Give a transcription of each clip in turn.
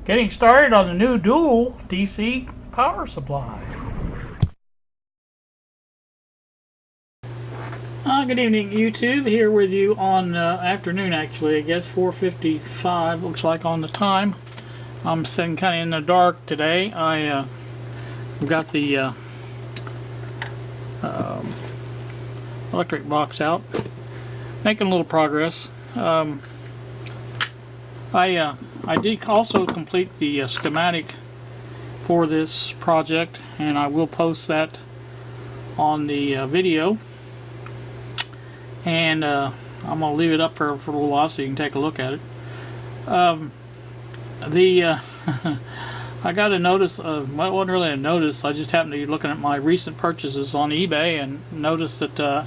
Getting started on the new dual DC power supply. Good evening, YouTube. Here with you on afternoon, actually. I guess 4:55 looks like on the time. I'm sitting kind of in the dark today. I've got the electric box out, making a little progress. I did also complete the schematic for this project, and I will post that on the video. And I'm going to leave it up for a little while so you can take a look at it. I got a notice, well, it wasn't really a notice, I just happened to be looking at my recent purchases on eBay and noticed that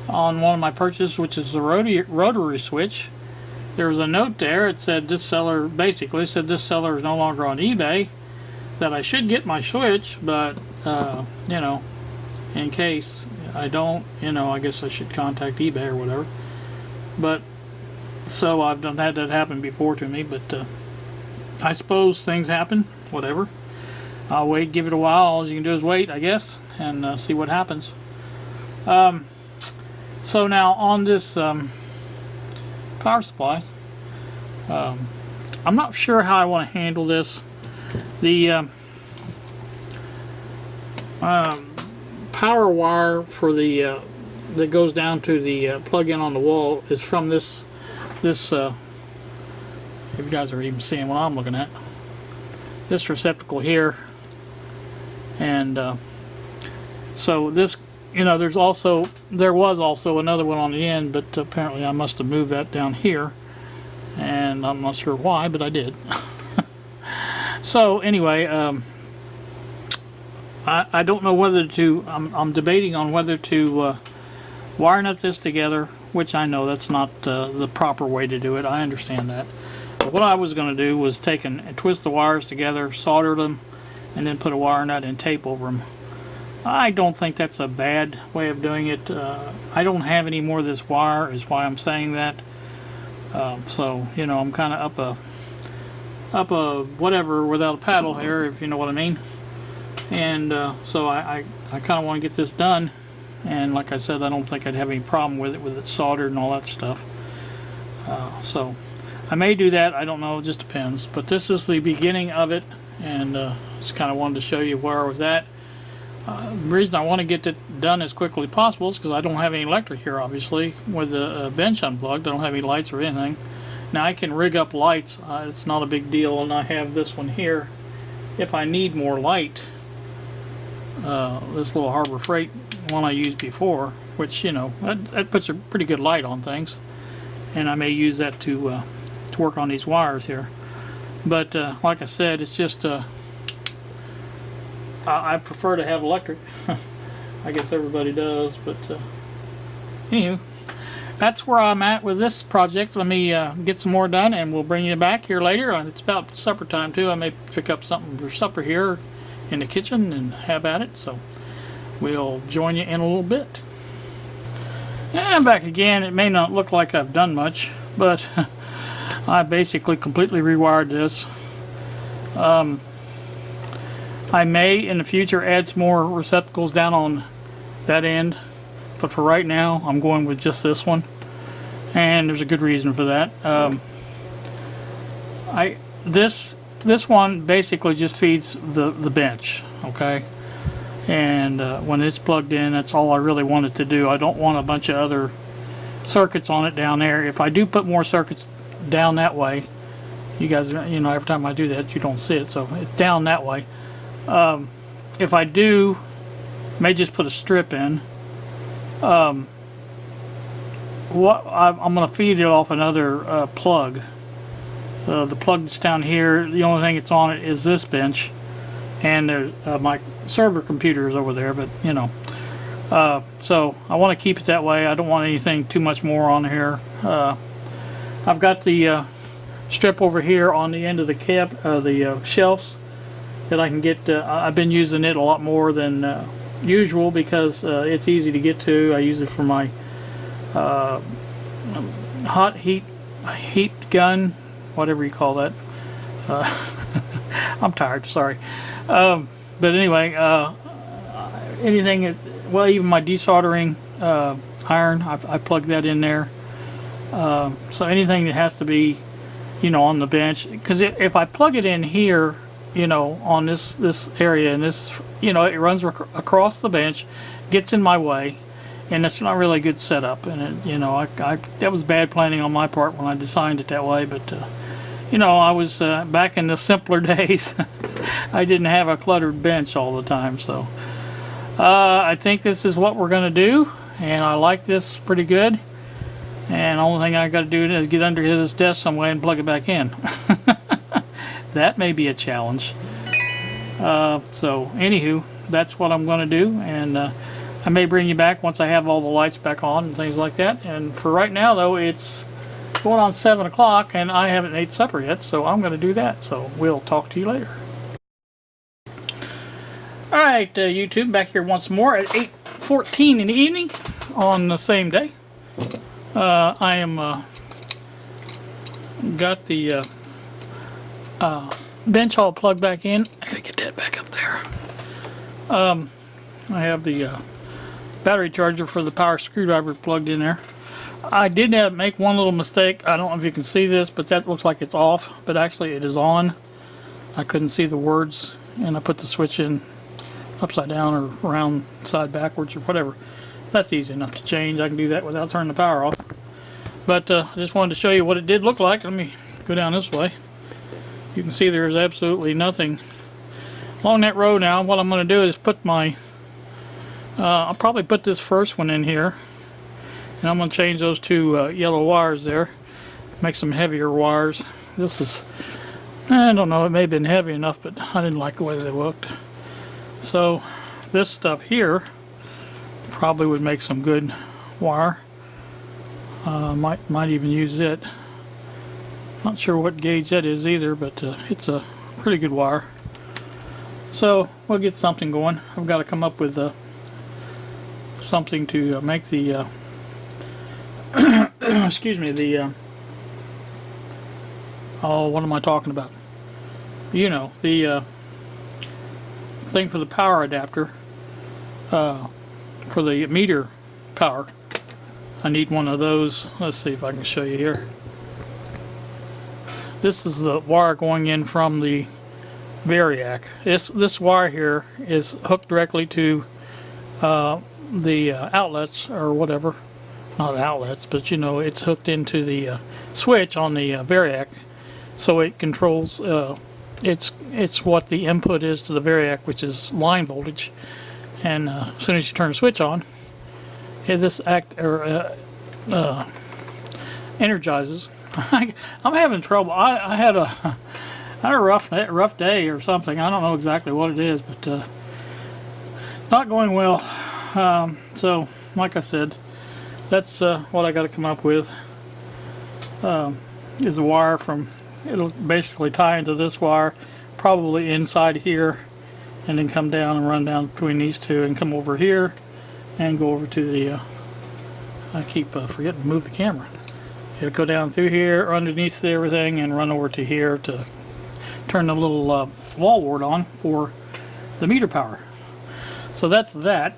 on one of my purchases, which is the rotary switch, there was a note there. It said this seller, basically said this seller is no longer on eBay, that I should get my switch, but you know, in case I don't, you know, I guess I should contact eBay or whatever. But so I've had that happen before to me, but I suppose things happen, whatever. I'll wait, give it a while. All you can do is wait, I guess, and see what happens. So now on this power supply, I'm not sure how I want to handle this. The power wire for the that goes down to the plug-in on the wall is from this if you guys are even seeing what I'm looking at, this receptacle here. And so this, you know, there was also another one on the end, but apparently I must have moved that down here, and I'm not sure why, but I did. So anyway, I don't know whether to, I'm debating on whether to wire nut this together, which I know that's not the proper way to do it. I understand that. But what I was going to do was take and twist the wires together, solder them, and then put a wire nut and tape over them. I don't think that's a bad way of doing it. I don't have any more of this wire, is why I'm saying that. So, you know, I'm kind of up a whatever without a paddle here, if you know what I mean. And so I kind of want to get this done. And like I said, I don't think I'd have any problem with it soldered and all that stuff. So I may do that. I don't know. It just depends. But this is the beginning of it, and just kind of wanted to show you where I was at. The reason I want to get it done as quickly as possible is because I don't have any electric here, obviously, with the bench unplugged. I don't have any lights or anything. Now I can rig up lights. It's not a big deal, and I have this one here if I need more light. This little Harbor Freight one I used before, which, you know, that puts a pretty good light on things, and I may use that to work on these wires here. But like I said, it's just I prefer to have electric. I guess everybody does, but anywho, that's where I'm at with this project. Let me get some more done, and we'll bring you back here later. It's about supper time too. I may pick up something for supper here in the kitchen and have at it, so we'll join you in a little bit. And back again. It may not look like I've done much, but I basically completely rewired this. I may in the future add some more receptacles down on that end, but for right now I'm going with just this one, and there's a good reason for that. This one basically just feeds the bench, okay? And when it's plugged in, that's all I really wanted to do. I don't want a bunch of other circuits on it down there. If I do put more circuits down that way, you guys, you know, every time I do that you don't see it, so it's down that way. If I do, may just put a strip in. I'm going to feed it off another plug. The plug that's down here, the only thing that's on it is this bench, and there's my server computer is over there, but you know, so I want to keep it that way. I don't want anything too much more on here. I've got the strip over here on the end of the shelves that I can get. I've been using it a lot more than usual because it's easy to get to. I use it for my hot heat gun, whatever you call that. I'm tired, sorry. But anyway, anything, well, even my desoldering iron, I plug that in there. So anything that has to be, you know, on the bench, because if I plug it in here, you know, on this area, and this, you know, it runs across the bench, gets in my way, and it's not really a good setup. And it, you know, that was bad planning on my part when I designed it that way. But you know, I was back in the simpler days. I didn't have a cluttered bench all the time, so I think this is what we're going to do, and I like this pretty good. And the only thing I got to do is get under this desk some way and plug it back in. That may be a challenge. So anywho, that's what I'm going to do, and I may bring you back once I have all the lights back on and things like that. And for right now, though, it's going on 7 o'clock, and I haven't ate supper yet, so I'm going to do that. So we'll talk to you later. All right, YouTube, back here once more at 8:14 in the evening on the same day. I am got the bench all plugged back in. I gotta get that back up there. I have the battery charger for the power screwdriver plugged in there. I did make one little mistake. I don't know if you can see this, but that looks like it's off, but actually it is on. I couldn't see the words, and I put the switch in upside down or around side backwards or whatever. That's easy enough to change. I can do that without turning the power off. But I just wanted to show you what it did look like. Let me go down this way. You can see there's absolutely nothing along that row now. What I'm going to do is put my I'll probably put this first one in here, and I'm going to change those two yellow wires there, make some heavier wires. This is, I don't know, it may have been heavy enough, but I didn't like the way they looked. So this stuff here probably would make some good wire. Might even use it. Not sure what gauge that is either, but it's a pretty good wire. So we'll get something going. I've got to come up with something to make the excuse me, the oh, what am I talking about? You know, the thing for the power adapter for the meter power. I need one of those. Let's see if I can show you here. This is the wire going in from the variac. This wire here is hooked directly to the outlets or whatever. Not outlets, but you know, it's hooked into the switch on the variac, so it controls. It's what the input is to the variac, which is line voltage. And as soon as you turn the switch on, this energizes. I'm having trouble. I had a rough day or something. I don't know exactly what it is, but not going well. So, like I said, that's what I got to come up with. Is a wire from. It'll basically tie into this wire, probably inside here, and then come down and run down between these two and come over here and go over to the I keep forgetting to move the camera. It'll go down through here underneath everything and run over to here to turn the little wall wart on for the meter power. So that's that.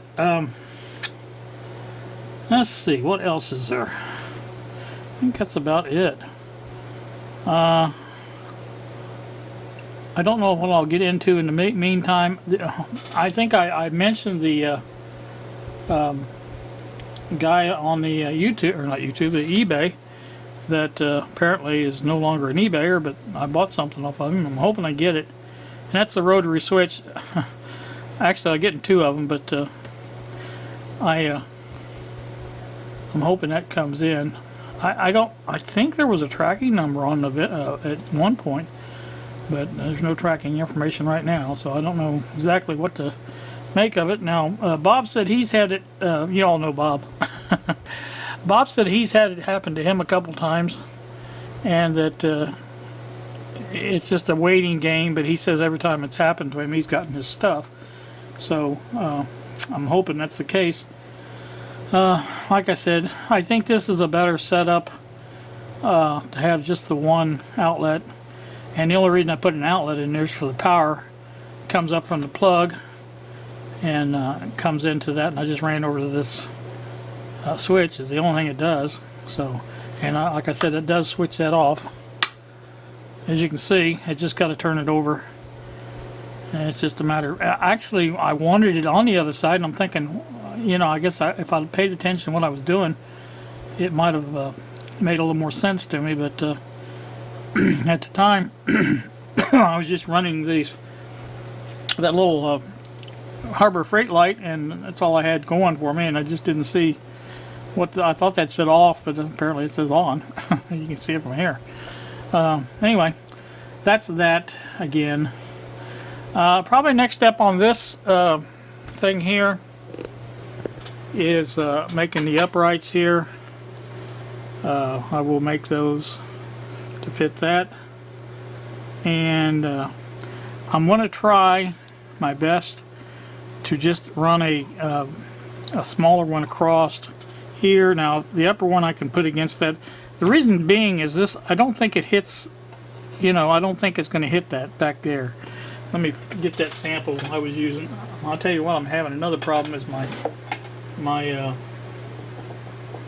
Let's see, what else is there? I think that's about it. I don't know what I'll get into in the meantime. I think I mentioned the guy on the YouTube, or not YouTube, the eBay, that apparently is no longer an eBayer, but I bought something off of him. I'm hoping I get it. And that's the rotary switch. Actually, I'm getting two of them, but I'm hoping that comes in. I think there was a tracking number on the at one point, but there's no tracking information right now, so I don't know exactly what to make of it. Now, Bob said he's had it, you all know Bob. Bob said he's had it happen to him a couple times, and that it's just a waiting game, but he says every time it's happened to him, he's gotten his stuff. So, I'm hoping that's the case. Like I said, I think this is a better setup to have just the one outlet. And the only reason I put an outlet in there is for the power. It comes up from the plug and comes into that, and I just ran over to this switch is the only thing it does. So, and like I said, it does switch that off. As you can see, I just got to turn it over, and it's just a matter. Actually, I wanted it on the other side, and I'm thinking, you know, I guess if I paid attention to what I was doing, it might have made a little more sense to me. But at the time, I was just running that little Harbor Freight light, and that's all I had going for me, and I just didn't see what I thought that said off, but apparently it says on. You can see it from here. Anyway, that's that again. Probably next step on this thing here is making the uprights here. I will make those to fit that, and I'm going to try my best to just run a smaller one across here. Now the upper one I can put against that. The reason being is this, I don't think it hits, you know, I don't think it's going to hit that back there. Let me get that sample I was using. I'll tell you what, I'm having another problem is my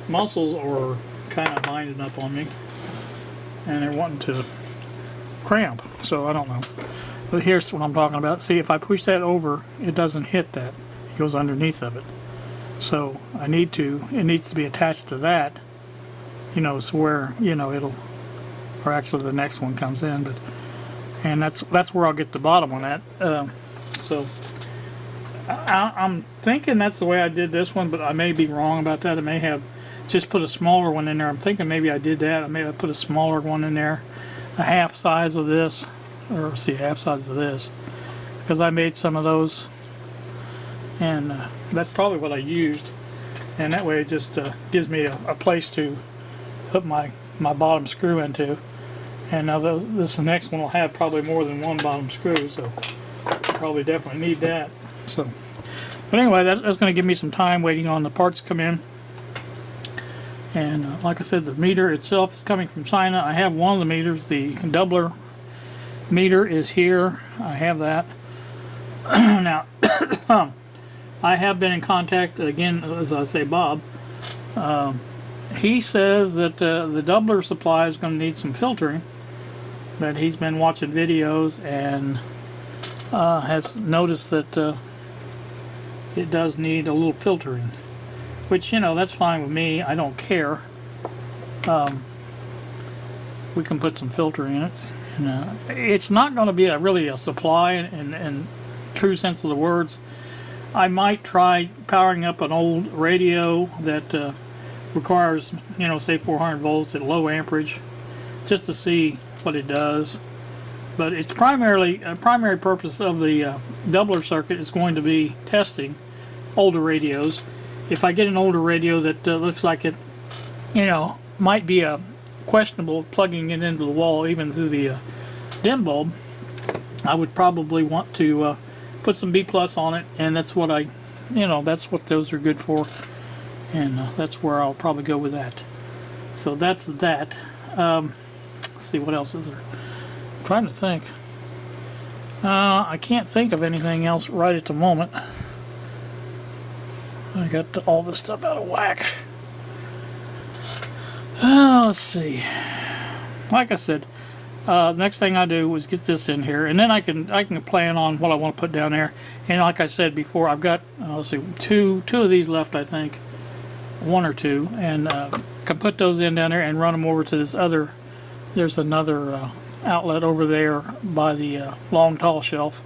muscles are kind of binding up on me, and they're wanting to cramp, so I don't know. But here's what I'm talking about. See, if I push that over, it doesn't hit that. It goes underneath of it. So it needs to be attached to that, you know, so where, you know, it'll, or actually the next one comes in, but, and that's where I'll get the bottom one at. So I'm thinking that's the way I did this one, but I may be wrong about that. I may have just put a smaller one in there. I'm thinking maybe I did that. I may have put a smaller one in there, a half size of this, or see, half size of this, because I made some of those, and that's probably what I used, and that way it just gives me a place to put my bottom screw into. And now this next one will have probably more than one bottom screw, so I'll probably definitely need that. So, but anyway, that's going to give me some time waiting on the parts to come in. And like I said, the meter itself is coming from China. I have one of the meters, the doubler meter is here. I have that. Now, I have been in contact, again, as I say, Bob. He says that the doubler supply is going to need some filtering, that he's been watching videos and has noticed that it does need a little filtering, which, you know, that's fine with me. I don't care. We can put some filter in it. And, it's not going to be really a supply in true sense of the words. I might try powering up an old radio that requires, you know, say 400 volts at low amperage, just to see what it does. But it's primary purpose of the doubler circuit is going to be testing older radios. If I get an older radio that looks like it, you know, might be questionable plugging it into the wall even through the dim bulb, I would probably want to put some B+ on it, and that's what that's what those are good for, and that's where I'll probably go with that. So that's that. Let's see, what else is there? I'm trying to think. I can't think of anything else right at the moment. I got all this stuff out of whack. Let's see. Like I said, next thing I do is get this in here, and then I can plan on what I want to put down there. And like I said before, I've got let's see, two of these left, I think, one or two, and can put those in down there and run them over to this other. There's another outlet over there by the long tall shelf.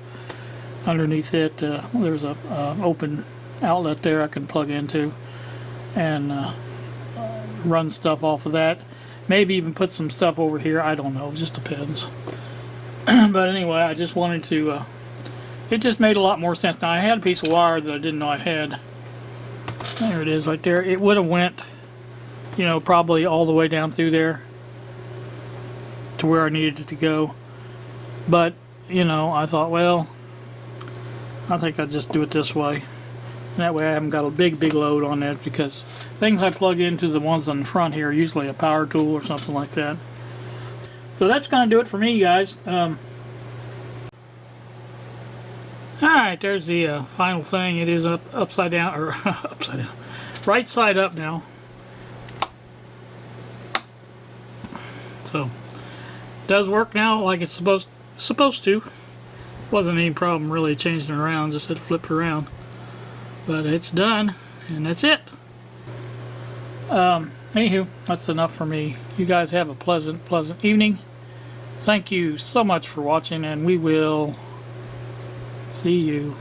Underneath it, there's a open outlet there I can plug into and run stuff off of that. Maybe even put some stuff over here. I don't know. It just depends. But anyway, I just wanted to. It just made a lot more sense. Now I had a piece of wire that I didn't know I had. There it is, right there. It would have went, you know, probably all the way down through there to where I needed it to go. But you know, I thought, well, I think I'll just do it this way. And that way I haven't got a big load on that, because things I plug into the ones on the front here are usually a power tool or something like that. So that's going to do it for me, guys. Alright, there's the final thing. It is upside down, or upside down, right side up now. So, it does work now like it's supposed to. Wasn't any problem really changing it around, just had to flip it around. But it's done, and that's it. Anywho, that's enough for me. You guys have a pleasant evening. Thank you so much for watching, and we will see you